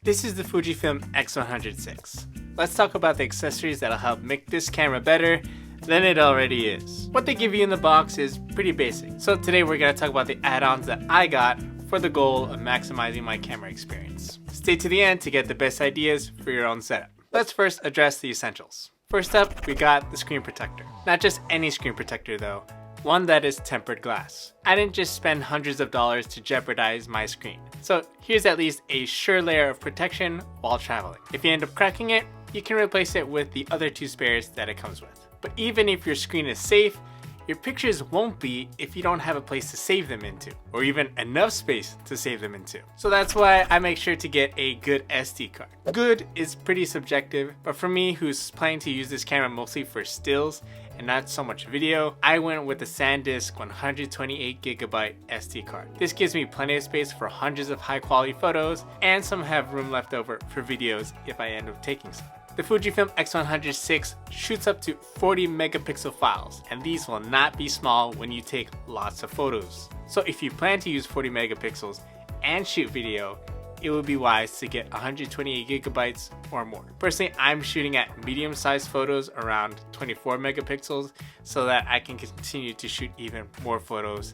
This is the Fujifilm X100VI. Let's talk about the accessories that'll help make this camera better than it already is. What they give you in the box is pretty basic. So today we're going to talk about the add-ons that I got for the goal of maximizing my camera experience. Stay to the end to get the best ideas for your own setup. Let's first address the essentials. First up, we got the screen protector. Not just any screen protector though, one that is tempered glass. I didn't just spend hundreds of dollars to jeopardize my screen. So here's at least a sure layer of protection while traveling. If you end up cracking it, you can replace it with the other two spares that it comes with. But even if your screen is safe, your pictures won't be if you don't have a place to save them into, or even enough space to save them into. So that's why I make sure to get a good SD card. Good is pretty subjective, but for me, who's planning to use this camera mostly for stills and not so much video, I went with the SanDisk 128GB SD card. This gives me plenty of space for hundreds of high quality photos, and some have room left over for videos if I end up taking some. The Fujifilm X100VI shoots up to 40 megapixel files, and these will not be small when you take lots of photos. So if you plan to use 40 megapixels and shoot video, it would be wise to get 128GB or more. Personally, I'm shooting at medium-sized photos around 24 megapixels so that I can continue to shoot even more photos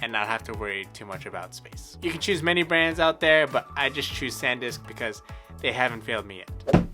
and not have to worry too much about space. You can choose many brands out there, but I just choose SanDisk because they haven't failed me yet.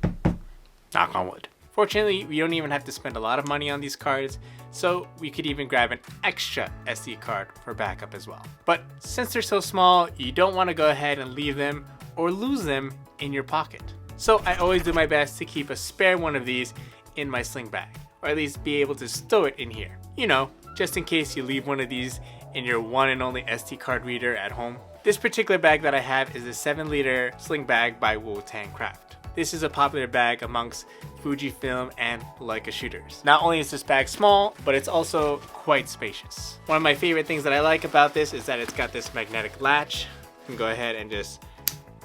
Knock on wood. Fortunately, we don't even have to spend a lot of money on these cards, so we could even grab an extra SD card for backup as well. But since they're so small, you don't want to go ahead and leave them or lose them in your pocket. So I always do my best to keep a spare one of these in my sling bag, or at least be able to stow it in here. You know, just in case you leave one of these in your one and only SD card reader at home. This particular bag that I have is a 7-liter Sling Bag by Wu-Tang Craft. This is a popular bag amongst Fujifilm and Leica shooters. Not only is this bag small, but it's also quite spacious. One of my favorite things that I like about this is that it's got this magnetic latch. You can go ahead and just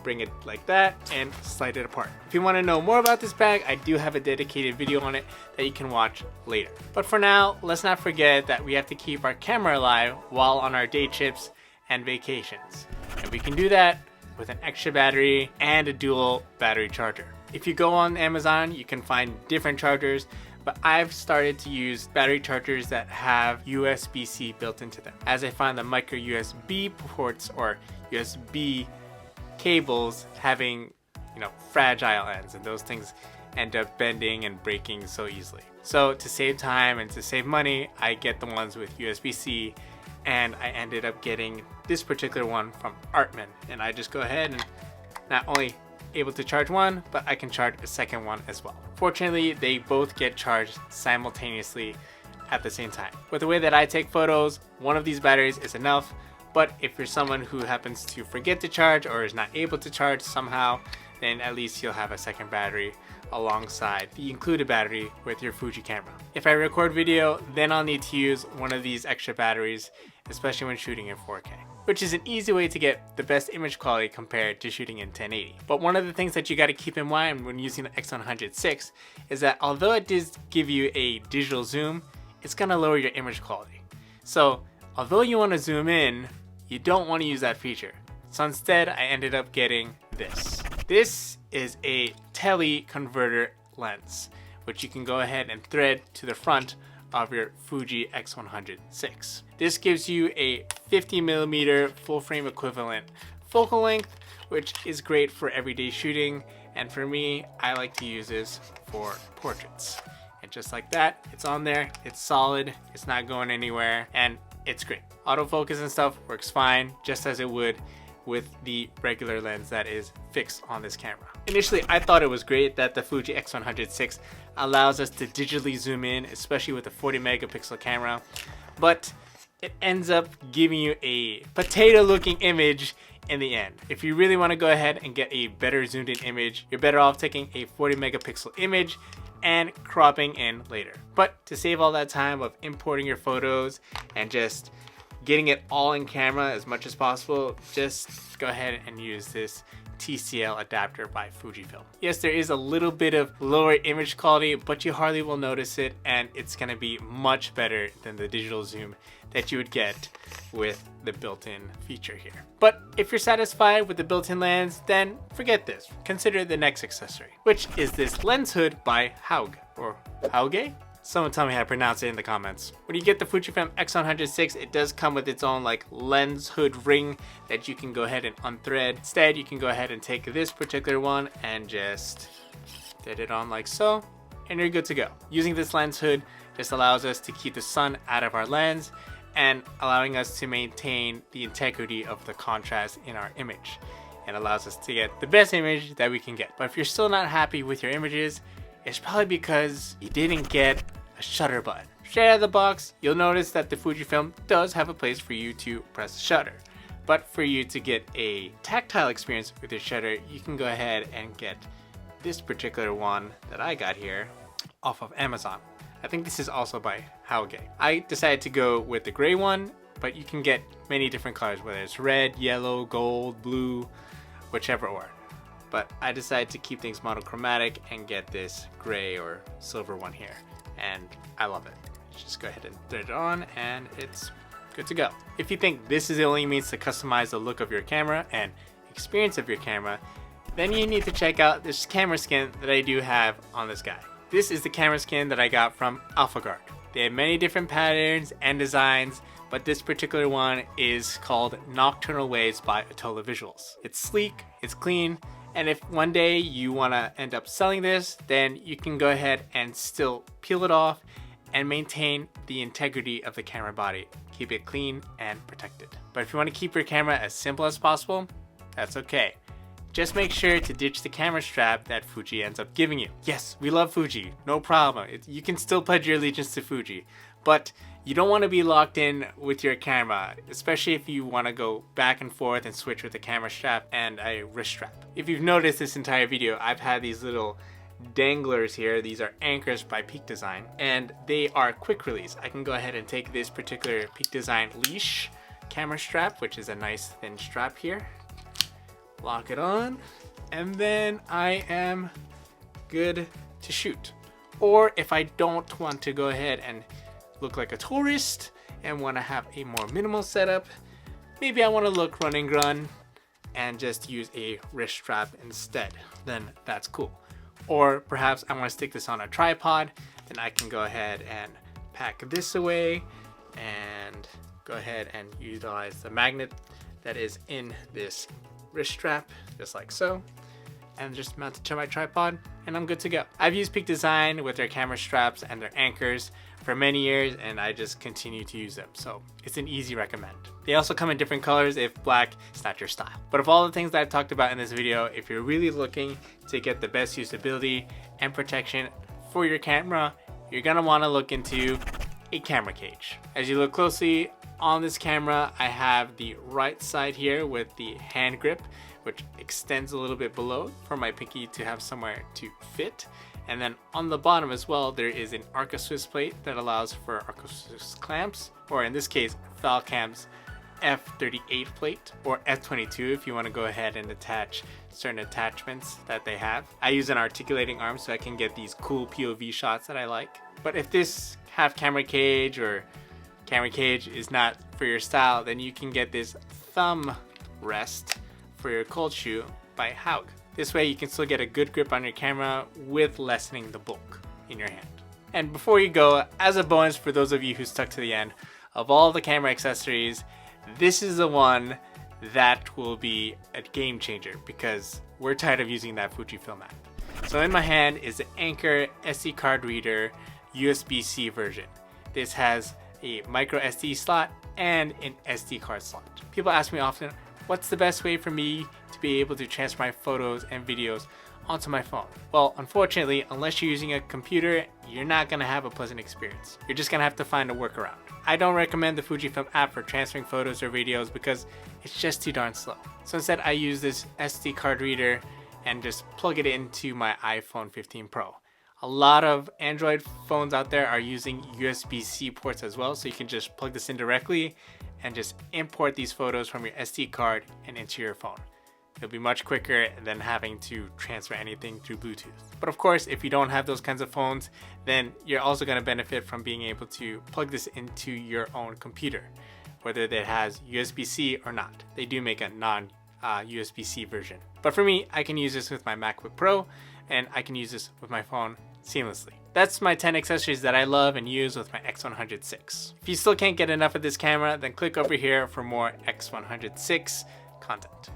bring it like that and slide it apart. If you want to know more about this bag, I do have a dedicated video on it that you can watch later. But for now, let's not forget that we have to keep our camera alive while on our day trips and vacations. And we can do that with an extra battery and a dual battery charger. If you go on Amazon, you can find different chargers, but I've started to use battery chargers that have USB-C built into them, as I find the micro USB ports or USB cables having, fragile ends, and those things end up bending and breaking so easily. So to save time and to save money, I get the ones with USB-C, and I ended up getting this particular one from Artman, and I just go ahead and not only able to charge one, but I can charge a second one as well. Fortunately, they both get charged simultaneously at the same time. With the way that I take photos, one of these batteries is enough, but if you're someone who happens to forget to charge or is not able to charge somehow, then at least you'll have a second battery alongside the included battery with your Fuji camera. If I record video, then I'll need to use one of these extra batteries, especially when shooting in 4K, which is an easy way to get the best image quality compared to shooting in 1080. But one of the things that you got to keep in mind when using the X100VI is that although it does give you a digital zoom, it's going to lower your image quality. So although you want to zoom in, you don't want to use that feature. So instead, I ended up getting this. This is a Telly converter lens, which you can go ahead and thread to the front of your Fuji X100VI. This gives you a 50mm full frame equivalent focal length, which is great for everyday shooting, and for me, I like to use this for portraits. And just like that, it's on there, it's solid, it's not going anywhere, and it's great. Autofocus and stuff works fine, just as it would with the regular lens that is fixed on this camera. Initially, I thought it was great that the Fuji X100VI allows us to digitally zoom in, especially with a 40 megapixel camera, but it ends up giving you a potato looking image in the end. If you really want to go ahead and get a better zoomed in image, you're better off taking a 40 megapixel image and cropping in later. But to save all that time of importing your photos and just getting it all in camera as much as possible, just go ahead and use this TCL adapter by Fujifilm. Yes, there is a little bit of lower image quality, but you hardly will notice it, and it's gonna be much better than the digital zoom that you would get with the built-in feature here. But if you're satisfied with the built-in lens, then forget this. Consider the next accessory, which is this lens hood by Haug, or Hauge? Someone tell me how to pronounce it in the comments. When you get the Fujifilm X100VI, it does come with its own like lens hood ring that you can go ahead and unthread. Instead, you can go ahead and take this particular one and just thread it on like so, and you're good to go. Using this lens hood just allows us to keep the sun out of our lens and allowing us to maintain the integrity of the contrast in our image, and allows us to get the best image that we can get. But if you're still not happy with your images, it's probably because you didn't get a shutter button. Straight out of the box, you'll notice that the Fujifilm does have a place for you to press shutter. But for you to get a tactile experience with your shutter, you can go ahead and get this particular one that I got here off of Amazon. I think this is also by Hauge. I decided to go with the gray one, but you can get many different colors, whether it's red, yellow, gold, blue, whichever or. But I decided to keep things monochromatic and get this gray or silver one here, and I love it. Just go ahead and thread it on and it's good to go. If you think this is the only means to customize the look of your camera and experience of your camera, then you need to check out this camera skin that I do have on this guy. This is the camera skin that I got from AlphaGuard. They have many different patterns and designs, but this particular one is called Nocturnal Waves by Atola Visuals. It's sleek, it's clean, and if one day you want to end up selling this, then you can go ahead and still peel it off and maintain the integrity of the camera body. Keep it clean and protected. But if you want to keep your camera as simple as possible, that's okay. Just make sure to ditch the camera strap that Fuji ends up giving you. Yes, we love Fuji, no problem. You can still pledge your allegiance to Fuji, but you don't want to be locked in with your camera, especially if you want to go back and forth and switch with the camera strap and a wrist strap. If you've noticed this entire video, I've had these little danglers here. These are anchors by Peak Design, and they are quick release. I can go ahead and take this particular Peak Design leash camera strap, which is a nice thin strap here, lock it on, and then I am good to shoot. Or if I don't want to go ahead and look like a tourist and want to have a more minimal setup, maybe I want to look run and gun and just use a wrist strap instead, then that's cool. Or perhaps I want to stick this on a tripod, then I can go ahead and pack this away and go ahead and utilize the magnet that is in this wrist strap, just like so, and just mount it to my tripod, and I'm good to go. I've used Peak Design with their camera straps and their anchors for many years, and I just continue to use them, so it's an easy recommend. They also come in different colors if black is not your style. But of all the things that I've talked about in this video, if you're really looking to get the best usability and protection for your camera, you're gonna wanna look into a camera cage. As you look closely on this camera, I have the right side here with the hand grip, which extends a little bit below for my pinky to have somewhere to fit. And then on the bottom as well, there is an Arca Swiss plate that allows for Arca Swiss clamps, or in this case, Falcam's F38 plate, or F22 if you want to go ahead and attach certain attachments that they have. I use an articulating arm so I can get these cool POV shots that I like. But if this half camera cage or camera cage is not for your style, then you can get this thumb rest for your cold shoe by Haug. This way you can still get a good grip on your camera with lessening the bulk in your hand. And before you go, as a bonus for those of you who stuck to the end, of all the camera accessories, this is the one that will be a game changer because we're tired of using that Fujifilm app. So in my hand is the Anchor SD card reader USB-C version. This has a micro SD slot and an SD card slot. People ask me often, what's the best way for me to be able to transfer my photos and videos onto my phone? Well, unfortunately, unless you're using a computer, you're not gonna have a pleasant experience. You're just gonna have to find a workaround. I don't recommend the Fujifilm app for transferring photos or videos because it's just too darn slow. So instead I use this SD card reader and just plug it into my iPhone 15 Pro. A lot of Android phones out there are using USB-C ports as well, so you can just plug this in directly and just import these photos from your SD card and into your phone. It'll be much quicker than having to transfer anything through Bluetooth. But of course, if you don't have those kinds of phones, then you're also going to benefit from being able to plug this into your own computer, whether it has USB-C or not. They do make a non-USB-C version. But for me, I can use this with my MacBook Pro, and I can use this with my phone seamlessly. That's my 10 accessories that I love and use with my X100VI. If you still can't get enough of this camera, then click over here for more X100VI content.